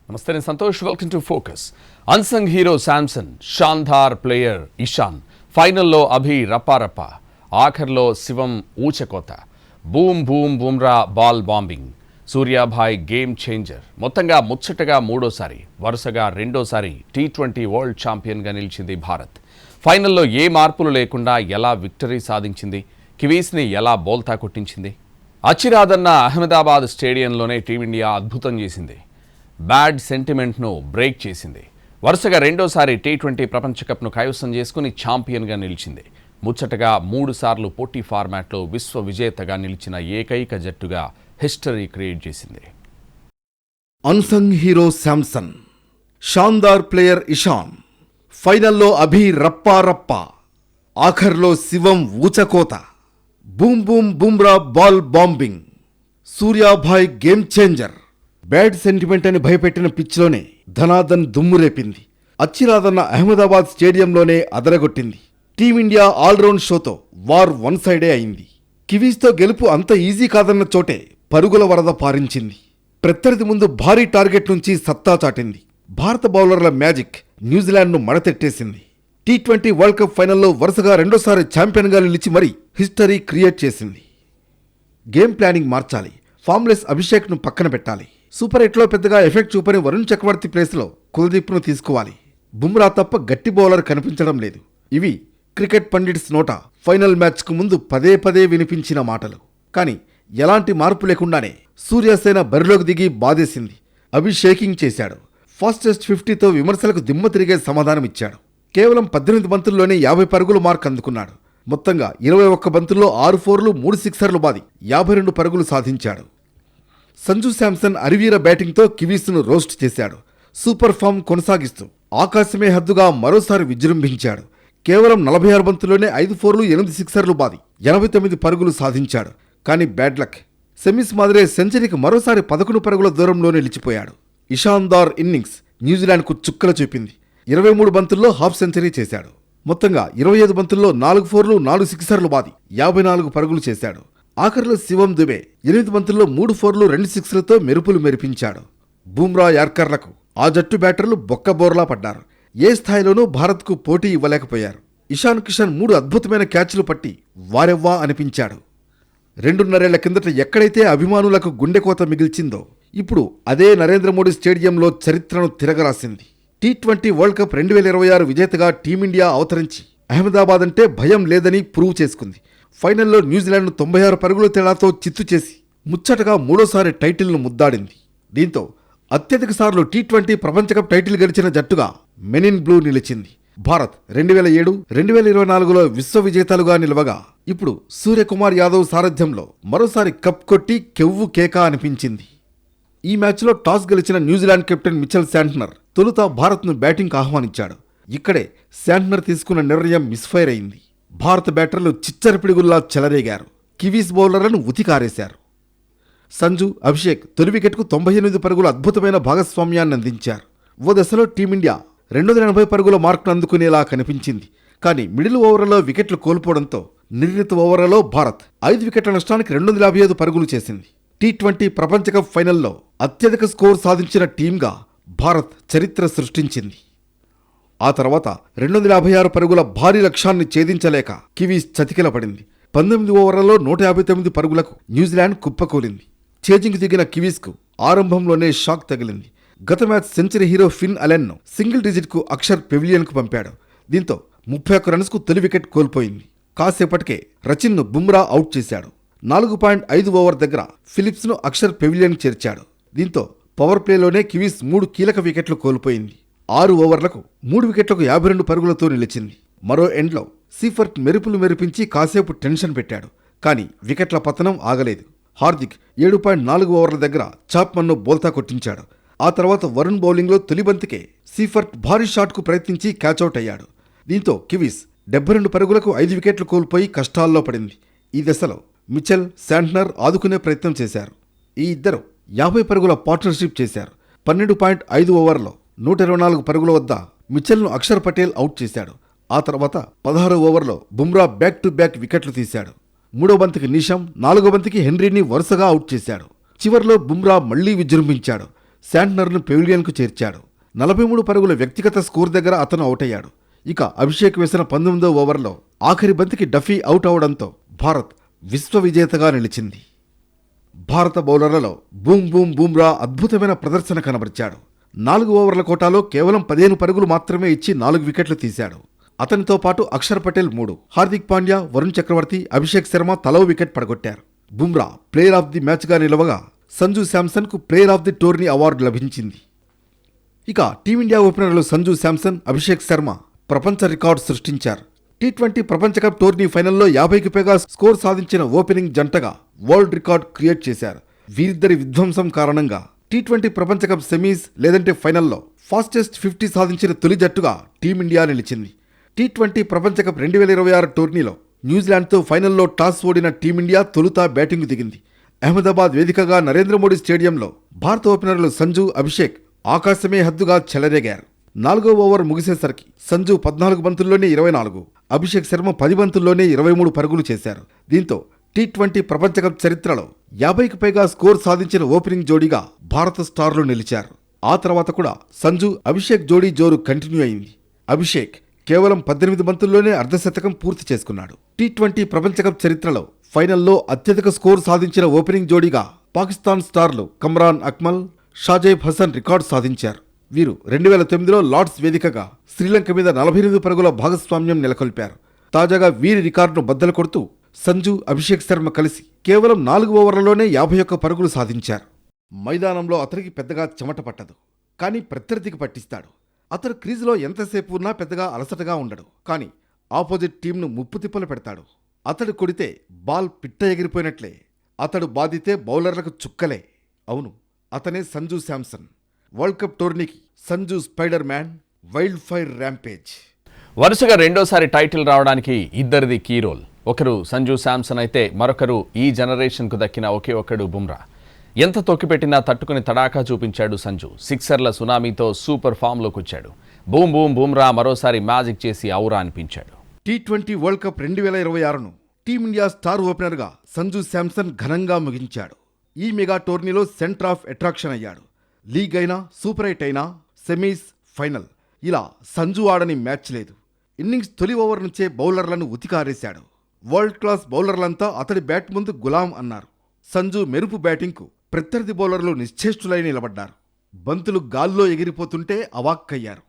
నమస్తే, నేను Santosh. Welcome to focus. Unsung hero Samson, షాన్దార్ ప్లేయర్ ఇషాన్, ఫైనల్లో అభి రపారపా, ఆఖర్లో శివం ఊచకోత, boom boom Bumrah ball bombing, Suryabhai game changer. మొత్తంగా ముచ్చటగా మూడోసారి, వరుసగా రెండోసారి T20 వరల్డ్ ఛాంపియన్గా నిలిచింది భారత్. ఫైనల్లో ఏ మార్పులు లేకుండా ఎలా విక్టరీ సాధించింది, కివీస్ని ఎలా బోల్తా కొట్టించింది? అచ్చిరాదన్న అహ్మదాబాద్ స్టేడియంలోనే టీమిండియా అద్భుతం చేసింది. బ్యాడ్ సెంటిమెంట్ను బ్రేక్ చేసింది. వరుసగా రెండోసారి T20 ప్రపంచ కప్ను కైవసం చేసుకుని ఛాంపియన్గా నిలిచింది. ముచ్చటగా 3 సార్లు పోటీ ఫార్మాట్లో విశ్వ విజేతగా నిలిచిన ఏకైక జట్టుగా హిస్టరీ క్రియేట్ చేసింది. అన్సంగ్ హీరో శాంసన్, షాన్దార్ ప్లేయర్ ఇషాన్, ఫైనల్లో అభి రప్పా, ఆఖర్లో శివం ఊచకోత, boom boom Bumrah ball bombing, Suryabhai game changer. Bad sentiment అని భయపెట్టిన పిచ్లోనే ధనాదన్ దుమ్మురేపింది. అచ్చిరాదన్న అహ్మదాబాద్ స్టేడియంలోనే అదరగొట్టింది. టీమిండియా ఆల్రౌండ్ షోతో వార్ వన్ సైడే అయింది. కివీస్తో గెలుపు అంత ఈజీ కాదన్న చోటే పరుగుల వరద పారించింది. ప్రత్యర్థి ముందు భారీ టార్గెట్ నుంచి సత్తా చాటింది. భారత బౌలర్ల మ్యాజిక్ న్యూజిలాండ్ను మడతెట్టేసింది. T20 వరల్డ్ కప్ ఫైనల్లో వరుసగా రెండోసారి ఛాంపియన్గా నిలిచి మరీ హిస్టరీ క్రియేట్ చేసింది. గేమ్ ప్లానింగ్ మార్చాలి. ఫామ్లెస్ అభిషేక్ను పక్కన పెట్టాలి. సూపర్ 8లో పెద్దగా ఎఫెక్ట్ చూపని వరుణ్ చక్రవర్తి ప్లేస్లో కుల్దీప్ను తీసుకోవాలి. బుమ్రా తప్ప గట్టి బౌలర్ కనిపించడం లేదు. ఇవి క్రికెట్ పండిట్స్ నోట ఫైనల్ మ్యాచ్కు ముందు పదే పదే వినిపించిన మాటలు. కానీ ఎలాంటి మార్పు లేకుండానే సూర్యసేన బరిలోకి దిగి బాధేసింది. అభిషేకింగ్ చేశాడు. ఫాస్టెస్ట్ 50తో విమర్శలకు దిమ్మ తిరిగే సమాధానమిచ్చాడు. కేవలం 18 బంతుల్లోనే 50 పరుగుల మార్క్ అందుకున్నాడు. మొత్తంగా 21 బంతుల్లో 6 4లు 3 సిక్సర్లు బాది 52 పరుగులు సాధించాడు. సంజు శాంసన్ అరివీర బ్యాటింగ్తో కివీస్ను రోస్ట్ చేశాడు. సూపర్ ఫామ్ కొనసాగిస్తూ ఆకాశమే హద్దుగా మరోసారి విజృంభించాడు. కేవలం 46 బంతుల్లోనే 5 4లు 8 సిక్సర్లు బాది 89 పరుగులు సాధించాడు. కానీ బ్యాడ్ లక్, సెమీస్ మాదిరే సెంచరీకి మరోసారి 11 పరుగుల దూరంలో నిలిచిపోయాడు. ఇషాన్దార్ ఇన్నింగ్స్ న్యూజిలాండ్కు చుక్కలు చూపింది. 23 బంతుల్లో హాఫ్ సెంచరీ చేశాడు. మొత్తంగా 25 బంతుల్లో 4 4లు 4 సిక్సర్లు బాది 54 పరుగులు చేశాడు. ఆఖరిలో శివం దుబే 8 బంతుల్లో 3 4లు 2 సిక్స్లతో మెరుపులు మెరిపించాడు. బూమ్రా యార్కర్లకు ఆ జట్టు బ్యాటర్లు బొక్కబోర్లా పడ్డారు. ఏ స్థాయిలోనూ భారత్కు పోటీ ఇవ్వలేకపోయారు. ఇషాన్ కిషన్ 3 అద్భుతమైన క్యాచ్లు పట్టి వారెవ్వా అనిపించాడు. 2.5 ఏళ్ల కిందట ఎక్కడైతే అభిమానులకు గుండెకోత మిగిల్చిందో ఇప్పుడు అదే నరేంద్ర మోడీ స్టేడియంలో చరిత్రను తిరగరాసింది. T20 వరల్డ్ కప్ 2026 విజేతగా టీమిండియా అవతరించి అహ్మదాబాద్ అంటే భయం లేదని ప్రూవ్ చేసుకుంది. ఫైనల్లో న్యూజిలాండ్ను 96 పరుగుల తేడాతో చిత్తు చేసి ముచ్చటగా మూడోసారి టైటిల్ను ముద్దాడింది. దీంతో అత్యధిక సార్లు T20 ప్రపంచ కప్ టైటిల్ గెలిచిన జట్టుగా మెన్ ఇన్ బ్లూ నిలిచింది. భారత్ 2007, 2024లో విశ్వ విజేతలుగా నిలవగా ఇప్పుడు సూర్యకుమార్ యాదవ్ సారథ్యంలో మరోసారి కప్ కొట్టి కెవ్వు కేక అనిపించింది. ఈ మ్యాచ్లో టాస్ గెలిచిన న్యూజిలాండ్ కెప్టెన్ మిచెల్ శాంట్నర్ తొలుత భారత్ను బ్యాటింగ్కు ఆహ్వానించాడు. ఇక్కడే శాంట్నర్ తీసుకున్న నిర్ణయం మిస్ఫైర్ అయింది. భారత బ్యాటర్లు చిచ్చరపిడుగుల్లా చెలరేగారు. కివీస్ బౌలర్లను ఉతికారేశారు. సంజు, అభిషేక్ తొలి వికెట్కు 98 పరుగుల అద్భుతమైన భాగస్వామ్యాన్ని అందించారు. ఓ దశలో టీమిండియా 280 పరుగుల మార్కును అందుకునేలా కనిపించింది. కానీ మిడిల్ ఓవర్లలో వికెట్లు కోల్పోవడంతో నిర్ణీత ఓవర్లలో భారత్ 5 వికెట్ల నష్టానికి 255 పరుగులు చేసింది. T20 ప్రపంచ కప్ ఫైనల్లో అత్యధిక స్కోర్ సాధించిన టీంగా భారత్ చరిత్ర సృష్టించింది. ఆ తర్వాత 256 పరుగుల భారీ లక్ష్యాన్ని ఛేదించలేక కివీస్ చతికిలపడింది. 19 ఓవర్లలో 159 పరుగులకు న్యూజిలాండ్ కుప్పకూలింది. ఛేజింగ్కు దిగిన కివీస్కు ఆరంభంలోనే షాక్ తగిలింది. గత మ్యాచ్ సెంచరీ హీరో ఫిన్ అలెన్ను సింగిల్ డిజిట్కు అక్షర్ పెవిలియన్కు పంపాడు. దీంతో 31 రన్స్కు తొలి వికెట్ కోల్పోయింది. కాసేపటికే రచిన్ను బుమ్రా అవుట్ చేశాడు. 4.5 ఓవర్ దగ్గర ఫిలిప్స్ను అక్షర్ పెవిలియన్ చేర్చాడు. దీంతో పవర్ ప్లేలోనే కివీస్ 3 కీలక వికెట్లు కోల్పోయింది. 6 ఓవర్లకు 3 వికెట్లకు 52 పరుగులతో నిలిచింది. మరో ఎండ్లో సీఫర్ట్ మెరుపులు మెరిపించి కాసేపు టెన్షన్ పెట్టాడు. కానీ వికెట్ల పతనం ఆగలేదు. హార్దిక్ 7.4 ఓవర్ల దగ్గర చాప్మన్ను బోల్తా కొట్టించాడు. ఆ తర్వాత వరుణ్ బౌలింగ్లో తొలి బంతికే సీఫర్ట్ భారీ షాట్కు ప్రయత్నించి క్యాచౌట్ అయ్యాడు. దీంతో కివీస్ 72 పరుగులకు 5 వికెట్లు కోల్పోయి కష్టాల్లో పడింది. ఈ దశలో మిచెల్, శాంట్నర్ ఆదుకునే ప్రయత్నం చేశారు. ఈ ఇద్దరు 50 పరుగుల పార్ట్నర్షిప్ చేశారు. 12.5 ఓవర్లో 124 పరుగుల వద్ద మిచెల్ను అక్షర్ పటేల్ అవుట్ చేశాడు. ఆ తర్వాత 16 ఓవర్లో బుమ్రా బ్యాక్ టు బ్యాక్ వికెట్లు తీశాడు. 3వ బంతికి నిషామ్, 4వ బంతికి హెన్రీని వరుసగా అవుట్ చేశాడు. చివర్లో బుమ్రా మళ్లీ విజృంభించాడు. శాంట్నర్ను పెవిలియన్కు చేర్చాడు. 43 పరుగుల వ్యక్తిగత స్కోర్ దగ్గర అతను అవుట్ అయ్యాడు. ఇక అభిషేక్ వేసిన 19వ ఓవర్లో ఆఖరి బంతికి డఫీ అవుట్ అవడంతో భారత్ విశ్వ విజేతగా నిలిచింది. భారత బౌలర్లలో బూమ్ బూమ్ బూమ్రా అద్భుతమైన ప్రదర్శన కనబరిచాడు. 4 ఓవర్ల కోటాలో కేవలం 15 పరుగులు మాత్రమే ఇచ్చి 4 వికెట్లు తీశాడు. అతనితో పాటు అక్షర్ పటేల్ 3, హార్దిక్ పాండ్యా, వరుణ్ చక్రవర్తి, అభిషేక్ శర్మ తలో వికెట్ పడగొట్టారు. బుమ్రా ప్లేయర్ ఆఫ్ ది మ్యాచ్గా నిలవగా సంజు శాంసన్కు player of the tourney award లభించింది. ఇక టీమిండియా ఓపెనర్లు సంజు శాంసన్, అభిషేక్ శర్మ ప్రపంచ రికార్డు సృష్టించారు. టీ20 ప్రపంచ కప్ టోర్నీ ఫైనల్లో 50కి పైగా స్కోర్ సాధించిన ఓపెనింగ్ జంటగా వరల్డ్ రికార్డ్ క్రియేట్ చేశారు. వీరిద్దరి విధ్వంసం కారణంగా టీ20 ప్రపంచ కప్ సెమీస్ లేదంటే ఫైనల్లో ఫాస్టెస్ట్ 50 సాధించిన తొలి జట్టుగా టీమిండియా నిలిచింది. టీ20 ప్రపంచ కప్ 2026 టోర్నీలో న్యూజిలాండ్తో ఫైనల్లో టాస్ ఓడిన టీమిండియా తొలుత బ్యాటింగ్ దిగింది. అహ్మదాబాద్ వేదికగా నరేంద్ర మోడీ స్టేడియంలో భారత ఓపెనర్లు సంజు, అభిషేక్ ఆకాశమే హద్దుగా చెలరేగారు. 4వ ఓవర్ ముగిసేసరికి సంజు 14 బంతుల్లోనే 24, అభిషేక్ శర్మ 10 బంతుల్లోనే 23 పరుగులు చేశారు. దీంతో టీ20 ప్రపంచ కప్ చరిత్రలో 50కి పైగా స్కోర్ సాధించిన ఓపెనింగ్ జోడీగా భారత స్టార్లు నిలిచారు. ఆ తర్వాత కూడా సంజు, అభిషేక్ జోడీ జోరు కంటిన్యూ అయింది. అభిషేక్ కేవలం 18 బంతుల్లోనే అర్ధశతకం పూర్తి చేసుకున్నాడు. టీ20 ప్రపంచ కప్ చరిత్రలో ఫైనల్లో అత్యధిక స్కోర్ సాధించిన ఓపెనింగ్ జోడీగా పాకిస్తాన్ స్టార్లు కమ్రాన్ అక్మల్, షాజైబ్ హసన్ రికార్డు సాధించారు. వీరు 2009లో లార్డ్స్ వేదికగా శ్రీలంక మీద 48 పరుగుల భాగస్వామ్యం నెలకొల్పారు. తాజాగా వీరి రికార్డును బద్దలు కొడుతూ సంజు, అభిషేక్ శర్మ కలిసి కేవలం 4 ఓవర్లలోనే 51 పరుగులు సాధించారు. మైదానంలో అతనికి పెద్దగా చెమట పట్టదు, కానీ ప్రత్యర్థికి పట్టిస్తాడు. అతడు క్రీజులో ఎంతసేపు ఉన్నా పెద్దగా అలసటగా ఉండడు, కానీ ఆపోజిట్ టీంను ముప్పు తిప్పలు పెడతాడు. అతడు కొడితే బాల్ పిట్ట ఎగిరిపోయినట్లే, అతడు బాధితే బౌలర్లకు చుక్కలే. అవును, అతనే సంజు శాంసన్. వరల్డ్ కప్ టోర్నీకి Sanju spider man, wild fire rampage. వరుసగా రెండోసారి టైటిల్ రావడానికి ఇద్దరిది కీ రోల్. ఒకరు సంజు శాంసన్ అయితే మరొకరు ఈ జనరేషన్కు దక్కిన ఒకే ఒక్కడు బుమ్రా. ఎంత తొక్కిపెట్టినా తట్టుకుని తడాకా చూపించాడు సంజు. సిక్సర్ల సునామీతో సూపర్ ఫామ్లోకి వచ్చాడు. బూమ్ బూమ్ బుమ్రా మరోసారి మ్యాజిక్ చేసి ఔరా అనిపించాడు. టీ20 వరల్డ్ కప్ 2026ను టీమిండియా స్టార్ ఓపెనర్గా సంజు శాంసన్ ఘనంగా ముగించాడు. ఈ మెగా టోర్నీలో సెంటర్ ఆఫ్ అట్రాక్షన్ అయ్యాడు. లీగ్ అయినా, సూపర్ 8 అయినా, సెమీస్, ఫైనల్ ఇలా సంజు ఆడని మ్యాచ్ లేదు. ఇన్నింగ్స్ తొలి ఓవర్ నుంచే బౌలర్లను ఉతికారేశాడు. వరల్డ్ క్లాస్ బౌలర్లంతా అతడి బ్యాట్ ముందు గులాం అన్నారు. సంజు మెరుపు బ్యాటింగ్కు ప్రత్యర్థి బౌలర్లు నిశ్చేష్టులై నిలబడ్డారు. బంతులు గాల్లో ఎగిరిపోతుంటే అవాక్కయ్యారు.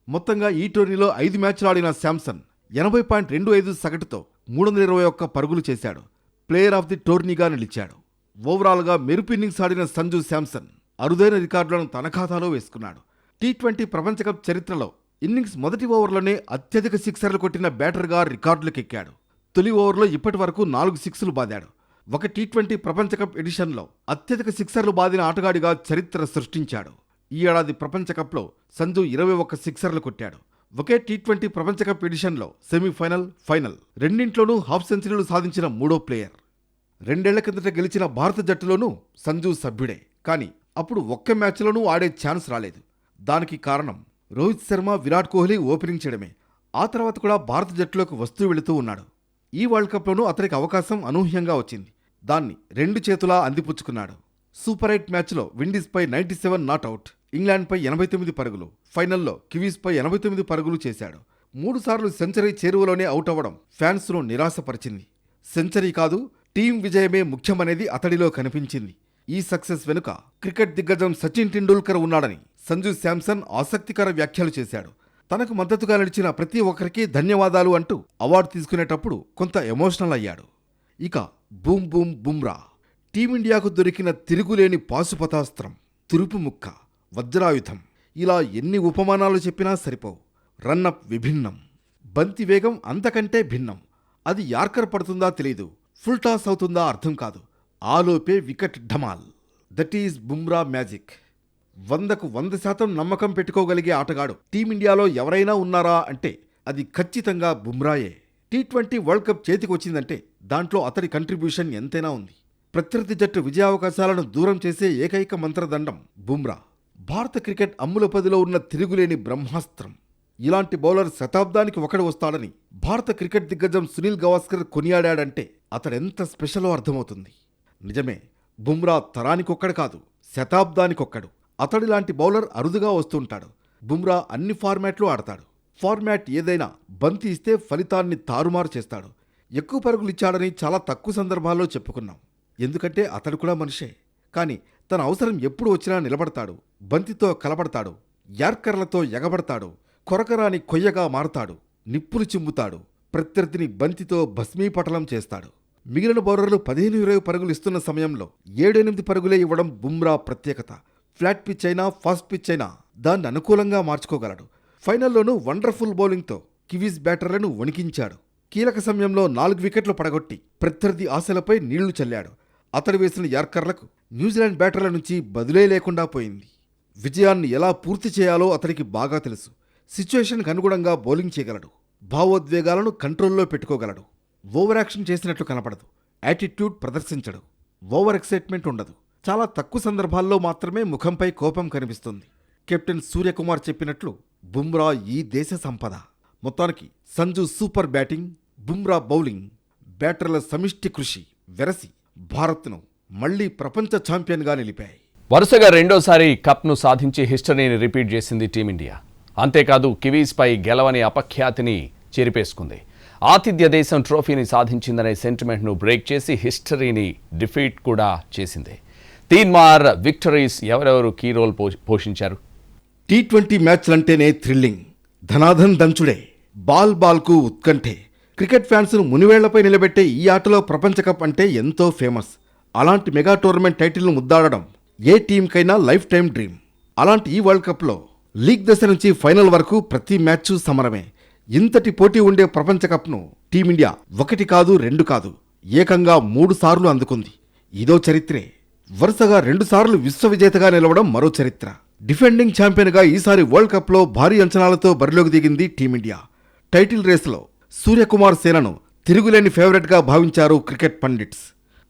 మొత్తంగా ఈ టోర్నీలో 5 మ్యాచ్లు ఆడిన శాంసన్ 80.25 సగటుతో 321 పరుగులు చేశాడు. ప్లేయర్ ఆఫ్ ది టోర్నీగా నిలిచాడు. ఓవరాల్గా మెరుపు ఇన్నింగ్స్ ఆడిన సంజు శాంసన్ అరుదైన రికార్డులను తన ఖాతాలో వేసుకున్నాడు. టీ20 ప్రపంచ కప్ చరిత్రలో ఇన్నింగ్స్ మొదటి ఓవర్లోనే అత్యధిక సిక్సర్లు కొట్టిన బ్యాటర్గా రికార్డులకెక్కాడు. తొలి ఓవర్లో ఇప్పటి వరకు 4 సిక్స్లు బాదాడు. ఒక టీ20 ప్రపంచ కప్ ఎడిషన్లో అత్యధిక సిక్సర్లు బాదిన ఆటగాడిగా చరిత్ర సృష్టించాడు. ఈ ఏడాది ప్రపంచ కప్లో సంజు 21 సిక్సర్లు కొట్టాడు. ఒకే టీ20 ప్రపంచ కప్ ఎడిషన్లో సెమీఫైనల్, ఫైనల్ రెండింట్లోనూ హాఫ్ సెంచరీలు సాధించిన మూడో ప్లేయర్. 2 ఏళ్ల కిందట గెలిచిన భారత జట్టులోనూ సంజు సభ్యుడే. కానీ అప్పుడు ఒక్క మ్యాచ్లోనూ ఆడే ఛాన్స్ రాలేదు. దానికి కారణం రోహిత్ శర్మ, విరాట్ కోహ్లీ ఓపెనింగ్ చేయడమే. ఆ తర్వాత కూడా భారత జట్టులోకి వస్తూ వెళుతూ ఉన్నాడు. ఈ వరల్డ్ కప్లోనూ అతనికి అవకాశం అనూహ్యంగా వచ్చింది. దాన్ని 2 చేతులా అందిపుచ్చుకున్నాడు. సూపర్ 8 మ్యాచ్లో విండీస్పై 97 నాట్అవుట్, ఇంగ్లాండ్పై 89 పరుగులు, ఫైనల్లో కివీస్పై 89 పరుగులు చేశాడు. 3 సార్లు సెంచరీ చేరువలోనే అవుట్ అవ్వడం ఫ్యాన్స్ను నిరాశపరిచింది. సెంచరీ కాదు, టీం విజయమే ముఖ్యమనేది అతడిలో కనిపించింది. ఈ సక్సెస్ వెనుక క్రికెట్ దిగ్గజం సచిన్ టెండూల్కర్ ఉన్నాడని సంజు శాంసన్ ఆసక్తికర వ్యాఖ్యలు చేశాడు. తనకు మద్దతుగా నిలిచిన ప్రతి ఒక్కరికి ధన్యవాదాలు అంటూ అవార్డు తీసుకునేటప్పుడు కొంత ఎమోషనల్ అయ్యాడు. ఇక బూమ్ బూమ్ బుమ్రా టీమిండియాకు దొరికిన తిరుగులేని పాశుపతాస్త్రం, తురుపు ముక్క, వజ్రాయుధం. ఇలా ఎన్ని ఉపమానాలు చెప్పినా సరిపోవు. రన్నప్ విభిన్నం, బంతి వేగం అంతకంటే భిన్నం. అది యార్కర్ పడుతుందా తెలీదు, ఫుల్ టాస్ అవుతుందా అర్థం కాదు. ఆలోపే వికెట్ ఢమాల్. That is Bumrah magic. 100కు 100% నమ్మకం పెట్టుకోగలిగే ఆటగాడు టీమిండియాలో ఎవరైనా ఉన్నారా అంటే అది ఖచ్చితంగా బుమ్రాయే. టీ20 వరల్డ్ కప్ చేతికి వచ్చిందంటే దాంట్లో అతడి కంట్రిబ్యూషన్ ఎంతైనా ఉంది. ప్రత్యర్థి జట్టు విజయావకాశాలను దూరం చేసే ఏకైక మంత్రదండం బుమ్రా. భారత క్రికెట్ అమ్ముల పదిలో ఉన్న తిరుగులేని బ్రహ్మాస్త్రం. ఇలాంటి బౌలర్ శతాబ్దానికి ఒకడు వస్తాడని భారత క్రికెట్ దిగ్గజం సునీల్ గవాస్కర్ కొనియాడాడంటే అతడెంత స్పెషలో అర్థమవుతుంది. నిజమే, బుమ్రా తరానికొక్కడు కాదు, శతాబ్దానికొక్కడు. అతడిలాంటి బౌలర్ అరుదుగా వస్తుంటాడు. బుమ్రా అన్ని ఫార్మాట్లు ఆడతాడు. ఫార్మాట్ ఏదైనా బంతి ఇస్తే ఫలితాన్ని తారుమారు చేస్తాడు. ఎక్కువ పరుగులిచ్చాడని చాలా తక్కువ సందర్భాల్లో చెప్పుకున్నాం. ఎందుకంటే అతడు కూడా మనిషే. కానీ తన అవసరం ఎప్పుడు వచ్చినా నిలబడతాడు, బంతితో కలబడతాడు, యార్కర్లతో ఎగబడతాడు, కొరకరాని కొయ్యగా మారతాడు, నిప్పులు చిమ్ముతాడు, ప్రత్యర్థిని బంతితో భస్మీపటలం చేస్తాడు. మిగిలిన బౌలర్లు 15-20 పరుగులు ఇస్తున్న సమయంలో 7-8 పరుగులే ఇవ్వడం బుమ్రా ప్రత్యేకత. ఫ్లాట్ పిచ్ అయినా ఫాస్ట్ పిచ్ అయినా దాన్ని అనుకూలంగా మార్చుకోగలడు. ఫైనల్లోనూ వండర్ఫుల్ బౌలింగ్తో కివీస్ బ్యాటర్లను వణికించాడు. కీలక సమయంలో 4 వికెట్లు పడగొట్టి ప్రత్యర్థి ఆశలపై నీళ్లు చల్లాడు. అతడు వేసిన యార్కర్లకు న్యూజిలాండ్ బ్యాటర్ల నుంచి బదులే లేకుండా పోయింది. విజయాన్ని ఎలా పూర్తి చేయాలో అతడికి బాగా తెలుసు. సిచ్యుయేషన్కి అనుగుణంగా బౌలింగ్ చేయగలడు. భావోద్వేగాలను కంట్రోల్లో పెట్టుకోగలడు. ఓవర్ యాక్షన్ చేసినట్లు కనపడదు. యాటిట్యూడ్ ప్రదర్శించడు. ఓవర్ ఎక్సైట్మెంట్ ఉండదు. చాలా తక్కువ సందర్భాల్లో మాత్రమే ముఖంపై కోపం కనిపిస్తుంది. కెప్టెన్ సూర్యకుమార్ చెప్పినట్లు బుమ్రా ఈ దేశ సంపద. మొత్తానికి Sanju super batting, Bumrah bowling, బ్యాటర్ల సమిష్టి కృషి వెరసి భారత్ను మళ్లీ ప్రపంచ ఛాంపియన్గా నిలిపాయి. వరుసగా రెండోసారి కప్ను సాధించి హిస్టరీని రిపీట్ చేసింది టీమిండియా. అంతేకాదు కివీస్పై గెలవని అపఖ్యాతిని చెరిపేసుకుంది. ఆతిథ్య దేశం ట్రోఫీని సాధించిందనే సెంటిమెంట్ను బ్రేక్ చేసి హిస్టరీని డిఫీట్ కూడా చేసింది. తీన్మార్ విక్టరీస్ ఎవరెవరు కీ రోల్ పోషించారు? T20 మ్యాచ్లంటేనే thrilling, ధనాధన్ దంచుడే, బాల్కు ఉత్కంఠే. క్రికెట్ ఫ్యాన్స్ను మునివేళ్లపై నిలబెట్టే ఈ ఆటలో ప్రపంచ కప్ అంటే ఎంతో ఫేమస్. అలాంటి మెగా టోర్నమెంట్ టైటిల్ను ముద్దాడడం ఏ టీంకైనా లైఫ్ టైం డ్రీమ్. అలాంటి ఈ వరల్డ్ కప్లో లీగ్ దశ నుంచి ఫైనల్ వరకు ప్రతి మ్యాచ్ సమరమే. ఇంతటి పోటీ ఉండే ప్రపంచ కప్ను టీమిండియా 1 కాదు 2 కాదు ఏకంగా 3 సార్లు అందుకుంది. ఇదో చరిత్రే. వరుసగా 2 సార్లు విశ్వ విజేతగా నిలవడం మరో చరిత్ర. డిఫెండింగ్ ఛాంపియన్గా ఈసారి వరల్డ్ కప్లో భారీ అంచనాలతో బరిలోకి దిగింది టీమిండియా. టైటిల్ రేసులో సూర్యకుమార్ సేనను తిరుగులేని ఫేవరెట్గా భావించారు క్రికెట్ పండిట్స్.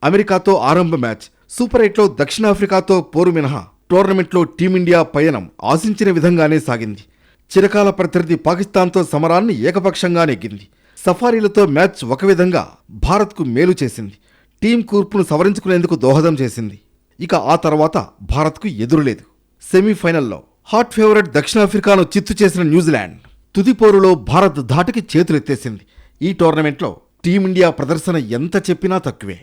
అమెరికాతో ఆరంభ మ్యాచ్, సూపర్ 8లో దక్షిణాఫ్రికాతో పోరు మినహా టోర్నమెంట్లో టీమిండియా పయనం ఆశించిన విధంగానే సాగింది. చిరకాల ప్రత్యర్థి పాకిస్తాన్తో సమరాన్ని ఏకపక్షంగా నెగ్గింది. సఫారీలతో మ్యాచ్ ఒక విధంగా భారత్కు మేలు చేసింది. టీం కూర్పును సవరించుకునేందుకు దోహదం చేసింది. ఇక ఆ తర్వాత భారత్కు ఎదురులేదు. సెమీఫైనల్లో హాట్ ఫేవరెట్ దక్షిణాఫ్రికాను చిత్తు చేసిన న్యూజిలాండ్ తుదిపోరులో భారత్ ధాటికి చేతులెత్తేసింది. ఈ టోర్నమెంట్లో టీమిండియా ప్రదర్శన ఎంత చెప్పినా తక్కువే.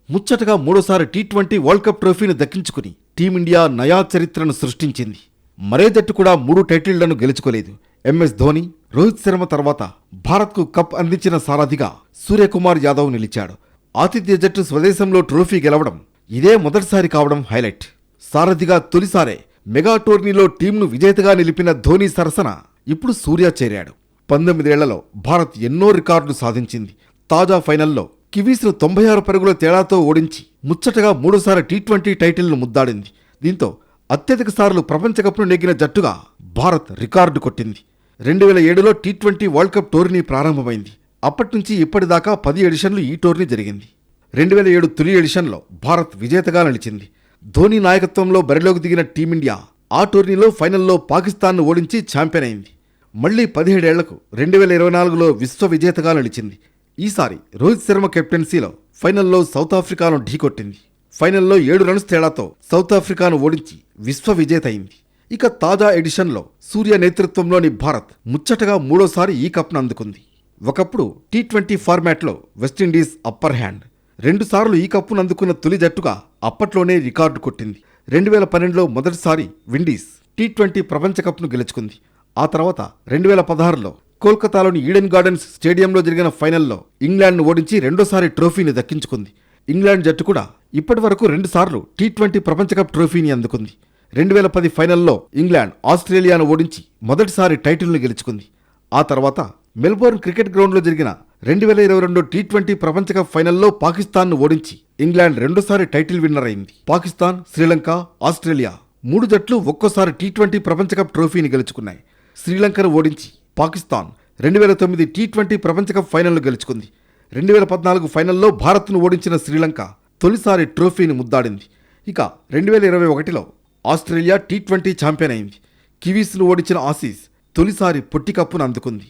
ముచ్చటగా 3వ T20 వరల్డ్ కప్ ట్రోఫీని దక్కించుకుని టీమిండియా నయా చరిత్రను సృష్టించింది. మరే జట్టు కూడా 3 టైటిళ్లను గెలుచుకోలేదు. MS ధోని, రోహిత్ శర్మ తర్వాత భారత్కు కప్ అందించిన సారథిగా సూర్యకుమార్ యాదవ్ నిలిచాడు. ఆతిథ్య జట్టు స్వదేశంలో ట్రోఫీ గెలవడం ఇదే మొదటిసారి కావడం హైలైట్. సారథిగా తొలిసారే మెగా టోర్నీలో టీంను విజేతగా నిలిపిన ధోని సరసన ఇప్పుడు సూర్య చేరాడు. 19 ఏళ్లలో భారత్ ఎన్నో రికార్డులు సాధించింది. తాజా ఫైనల్లో కివీస్ను 96 పరుగుల తేడాతో ఓడించి ముచ్చటగా 3వ T20 టైటిల్ను ముద్దాడింది. దీంతో అత్యధిక సార్లు ప్రపంచ కప్ను నెగ్గిన జట్టుగా భారత్ రికార్డు కొట్టింది. 2007లో T20 వరల్డ్ కప్ టోర్నీ ప్రారంభమైంది. అప్పట్నుంచి ఇప్పటిదాకా 10 ఎడిషన్లు ఈ టోర్నీ జరిగింది. 2007 తొలి ఎడిషన్లో భారత్ విజేతగా నిలిచింది. ధోని నాయకత్వంలో బరిలోకి దిగిన టీమిండియా ఆ టోర్నీలో ఫైనల్లో పాకిస్తాన్ను ఓడించి ఛాంపియన్ అయింది. మళ్లీ 17 ఏళ్లకు 2024లో విశ్వ విజేతగా నిలిచింది. ఈసారి రోహిత్ శర్మ కెప్టెన్సీలో ఫైనల్లో సౌత్ ఆఫ్రికాను ఢీకొట్టింది. ఫైనల్లో 7 రన్స్ తేడాతో సౌత్ ఆఫ్రికాను ఓడించి విశ్వ విజేత అయింది. ఇక తాజా ఎడిషన్లో సూర్య నేతృత్వంలోని భారత్ ముచ్చటగా 3వ ఈ కప్ను అందుకుంది. ఒకప్పుడు T20 ఫార్మాట్లో వెస్టిండీస్ అప్పర్ హ్యాండ్. 2 సార్లు ఈ కప్పును అందుకున్న తొలి జట్టుగా అప్పట్లోనే రికార్డు కొట్టింది. 2012లో మొదటిసారి విండీస్ T20 ప్రపంచ కప్ను గెలుచుకుంది. ఆ తర్వాత 2016లో కోల్కతాలోని ఈడెన్ గార్డెన్స్ స్టేడియంలో జరిగిన ఫైనల్లో ఇంగ్లాండ్ను ఓడించి రెండోసారి ట్రోఫీని దక్కించుకుంది. ఇంగ్లాండ్ జట్టు కూడా ఇప్పటి వరకు 2 సార్లు T20 ప్రపంచ కప్ ట్రోఫీని అందుకుంది. 2010 ఫైనల్లో ఇంగ్లాండ్ ఆస్ట్రేలియాను ఓడించి మొదటిసారి టైటిల్ను గెలుచుకుంది. ఆ తర్వాత మెల్బోర్న్ క్రికెట్ గ్రౌండ్లో జరిగిన 2022 T20 ప్రపంచ కప్ ఫైనల్లో పాకిస్తాన్ను ఓడించి ఇంగ్లాండ్ రెండోసారి టైటిల్ విన్నర్ అయింది. పాకిస్తాన్, శ్రీలంక, ఆస్ట్రేలియా 3 జట్లు ఒక్కోసారి T20 ప్రపంచ కప్ ట్రోఫీని గెలుచుకున్నాయి. శ్రీలంకను ఓడించి పాకిస్తాన్ 2009 T20 ప్రపంచ కప్ ఫైనల్ను గెలుచుకుంది. 2014 ఫైనల్లో భారత్ను ఓడించిన శ్రీలంక తొలిసారి ట్రోఫీని ముద్దాడింది. ఇక 2021లో ఆస్ట్రేలియా T20 ఛాంపియన్ అయింది. కివీస్ను ఓడించిన ఆసీస్ తొలిసారి పొట్టి కప్పును అందుకుంది.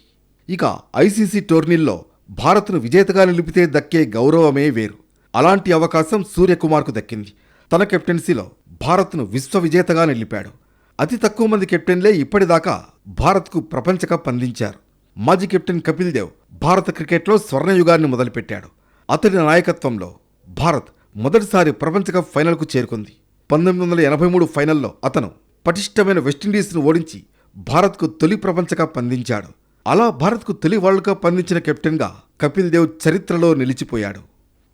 ఇక ఐసీసీ టోర్నీల్లో భారత్ను విజేతగా నిలిపితే దక్కే గౌరవమే వేరు. అలాంటి అవకాశం సూర్యకుమార్కు దక్కింది. తన కెప్టెన్సీలో భారత్ను విశ్వ విజేతగా నిలిపాడు. అతి తక్కువ మంది కెప్టెన్లే ఇప్పటిదాకా భారత్కు ప్రపంచ కప్ అందించారు. మాజీ కెప్టెన్ కపిల్ దేవ్ భారత క్రికెట్లో స్వర్ణయుగాన్ని మొదలుపెట్టాడు. అతడి నాయకత్వంలో భారత్ మొదటిసారి ప్రపంచ కప్ ఫైనల్కు చేరుకుంది. 1983 ఫైనల్లో అతను పటిష్టమైన వెస్టిండీస్ను ఓడించి భారత్కు తొలి ప్రపంచ కప్ అందించాడు. అలా భారత్కు తొలి వరల్డ్ కప్ అందించిన కెప్టెన్గా కపిల్ దేవ్ చరిత్రలో నిలిచిపోయాడు.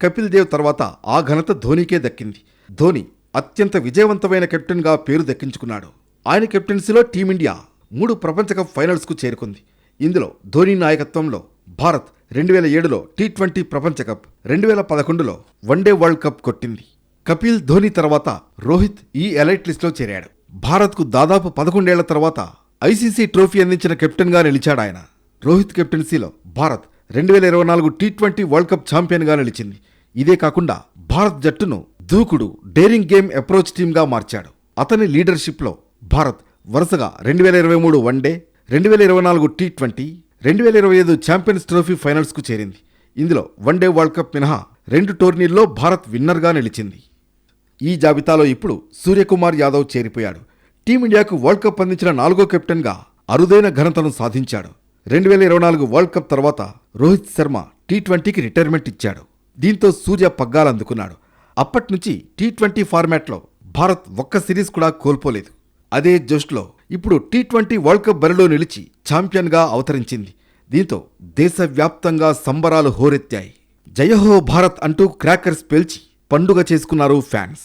కపిల్ దేవ్ తర్వాత ఆ ఘనత ధోనీకే దక్కింది. ధోని అత్యంత విజయవంతమైన కెప్టెన్గా పేరు దక్కించుకున్నాడు. ఆయన కెప్టెన్సీలో టీమిండియా 3 ప్రపంచ కప్ ఫైనల్స్కు చేరుకుంది. ఇందులో ధోని నాయకత్వంలో భారత్ 2007లో టీ20 ప్రపంచ కప్, 2011లో వన్డే వరల్డ్ కప్ కొట్టింది. కపిల్, ధోని తర్వాత రోహిత్ ఈ ఎలైట్ లిస్టులో చేరాడు. భారత్కు దాదాపు 11 ఏళ్ల తర్వాత ఐసీసీ ట్రోఫీ అందించిన కెప్టెన్గా నిలిచాడాయన. రోహిత్ కెప్టెన్సీలో భారత్ 2024 టీ20 వరల్డ్ కప్ ఛాంపియన్గా నిలిచింది. ఇదే కాకుండా భారత్ జట్టును దూకుడు, డేరింగ్ గేమ్ అప్రోచ్ టీమ్గా మార్చాడు. అతని లీడర్షిప్లో భారత్ వరుసగా 2023 వన్డే, 2024 టీ20, 2025 ఛాంపియన్స్ ట్రోఫీ ఫైనల్స్కు చేరింది. ఇందులో వన్డే వరల్డ్ కప్ మినహా 2 టోర్నీల్లో భారత్ విన్నర్గా నిలిచింది. ఈ జాబితాలో ఇప్పుడు సూర్యకుమార్ యాదవ్ చేరిపోయాడు. టీమిండియాకు వరల్డ్ కప్ అందించిన 4గో కెప్టెన్గా అరుదైన ఘనతను సాధించాడు. 2024 వరల్డ్ కప్ తర్వాత రోహిత్ శర్మ టీ20కి రిటైర్మెంట్ ఇచ్చాడు. దీంతో సూర్య పగ్గాలందుకున్నాడు. అప్పట్నుంచి టీ20 ఫార్మాట్లో భారత్ ఒక్క సిరీస్ కూడా కోల్పోలేదు. అదే జోష్లో ఇప్పుడు టీ20 వరల్డ్ కప్ బరిలో నిలిచి ఛాంపియన్గా అవతరించింది. దీంతో దేశవ్యాప్తంగా సంబరాలు హోరెత్తాయి. జయహో భారత్ అంటూ క్రాకర్స్ పేల్చి పండుగ చేసుకున్నారు ఫ్యాన్స్.